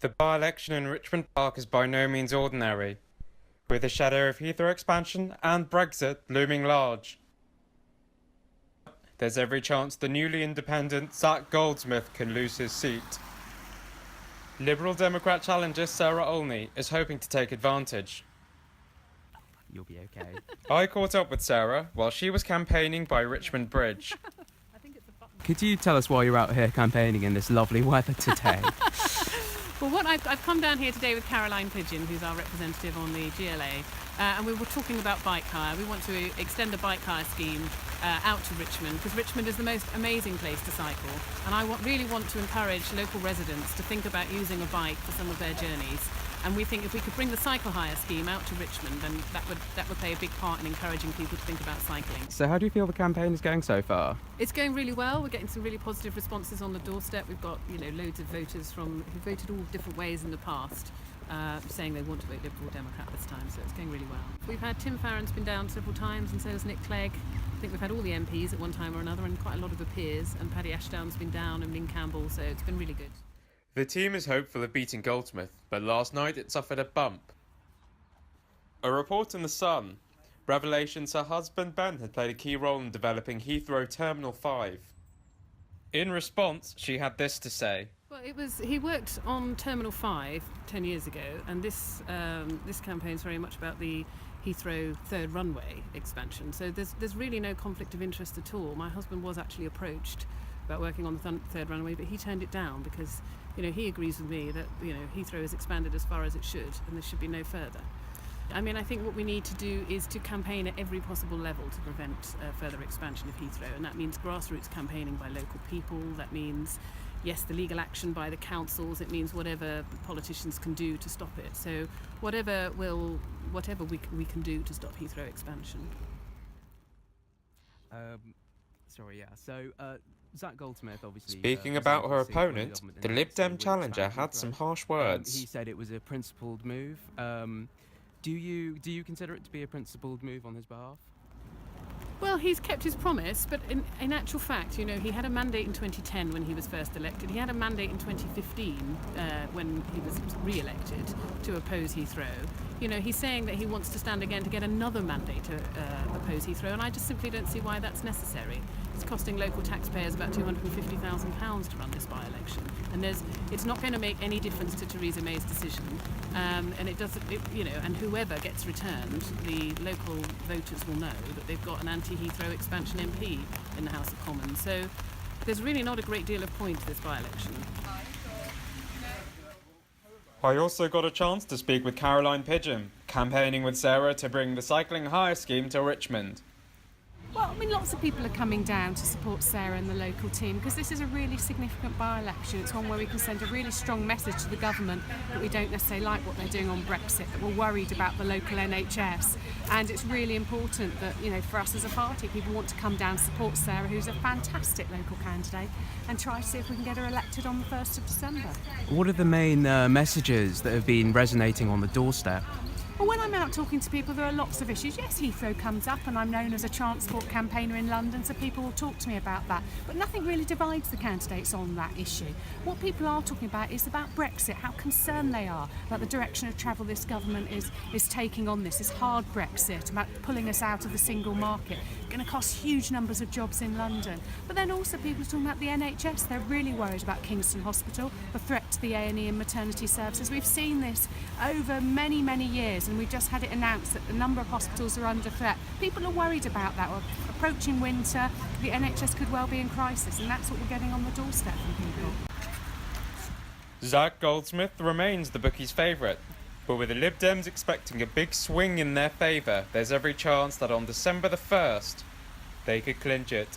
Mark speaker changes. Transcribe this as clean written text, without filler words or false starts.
Speaker 1: The by-election in Richmond Park is by no means ordinary, with the shadow of Heathrow expansion and Brexit looming large. There's every chance the newly independent Zac Goldsmith can lose his seat. Liberal Democrat challenger Sarah Olney is hoping to take advantage.
Speaker 2: You'll be okay.
Speaker 1: I caught up with Sarah while she was campaigning by Richmond Bridge.
Speaker 2: Could you tell us why you're out here campaigning in this lovely weather today?
Speaker 3: Well, I've come down here today with Caroline Pidgeon, who's our representative on the GLA, and we were talking about bike hire. We want to extend the bike hire scheme out to Richmond, because Richmond is the most amazing place to cycle, and I really want to encourage local residents to think about using a bike for some of their journeys. And we think if we could bring the cycle hire scheme out to Richmond, then that would play a big part in encouraging people to think about cycling.
Speaker 2: So how do you feel the campaign is going so far?
Speaker 3: It's going really well. We're getting some really positive responses on the doorstep. We've got loads of voters who voted all different ways in the past, saying they want to vote Liberal Democrat this time. So it's going really well. We've had Tim Farron's been down several times, and so has Nick Clegg. I think we've had all the MPs at one time or another, and quite a lot of the peers. And Paddy Ashdown's been down, and Lynn Campbell. So it's been really good.
Speaker 1: The team is hopeful of beating Goldsmith, but last night it suffered a bump. A report in The Sun revelations her husband Ben had played a key role in developing Heathrow Terminal 5. In response, she had this to say.
Speaker 3: Well, he worked on Terminal 5 10 years ago, and this campaign is very much about the Heathrow third runway expansion. So there's really no conflict of interest at all. My husband was actually approached about working on the third runway, but he turned it down because he agrees with me that Heathrow has expanded as far as it should, and there should be no further. I mean, I think what we need to do is to campaign at every possible level to prevent further expansion of Heathrow, and that means grassroots campaigning by local people. That means, yes, the legal action by the councils. It means whatever politicians can do to stop it. So whatever we can do to stop Heathrow expansion.
Speaker 2: Zac Goldsmith, obviously.
Speaker 1: Speaking about her opponent, the Lib Dem challenger had some harsh words.
Speaker 2: He said it was a principled move. Do you consider it to be a principled move on his behalf?
Speaker 3: Well, he's kept his promise, but in actual fact, he had a mandate in 2010 when he was first elected. He had a mandate in 2015 when he was re-elected to oppose Heathrow. He's saying that he wants to stand again to get another mandate to oppose Heathrow, and I just simply don't see why that's necessary. It's costing local taxpayers about £250,000 to run this by-election, and it's not going to make any difference to Theresa May's decision. And it doesn't, and whoever gets returned, the local voters will know that they've got an anti-Heathrow expansion MP in the House of Commons. So there's really not a great deal of point to this by-election.
Speaker 1: I also got a chance to speak with Caroline Pidgeon, campaigning with Sarah to bring the cycling hire scheme to Richmond.
Speaker 4: Well, I mean, lots of people are coming down to support Sarah and the local team because this is a really significant by-election. It's one where we can send a really strong message to the government that we don't necessarily like what they're doing on Brexit, that we're worried about the local NHS. And it's really important that, for us as a party, people want to come down and support Sarah, who's a fantastic local candidate, and try to see if we can get her elected on the 1st of December.
Speaker 2: What are the main messages that have been resonating on the doorstep?
Speaker 4: Well, when I'm out talking to people, there are lots of issues. Yes, Heathrow comes up, and I'm known as a transport campaigner in London, so people will talk to me about that. But nothing really divides the candidates on that issue. What people are talking about is about Brexit, how concerned they are about the direction of travel this government is taking on this hard Brexit, about pulling us out of the single market. It's going to cost huge numbers of jobs in London. But then also people are talking about the NHS. They're really worried about Kingston Hospital, the threat to the A&E and maternity services. We've seen this over many, many years, and we've just had it announced that a number of hospitals are under threat. People are worried about that. We're approaching winter, the NHS could well be in crisis, and that's what we're getting on the doorstep from people.
Speaker 1: Zac Goldsmith remains the bookies' favourite, but with the Lib Dems expecting a big swing in their favour, there's every chance that on December the 1st, they could clinch it.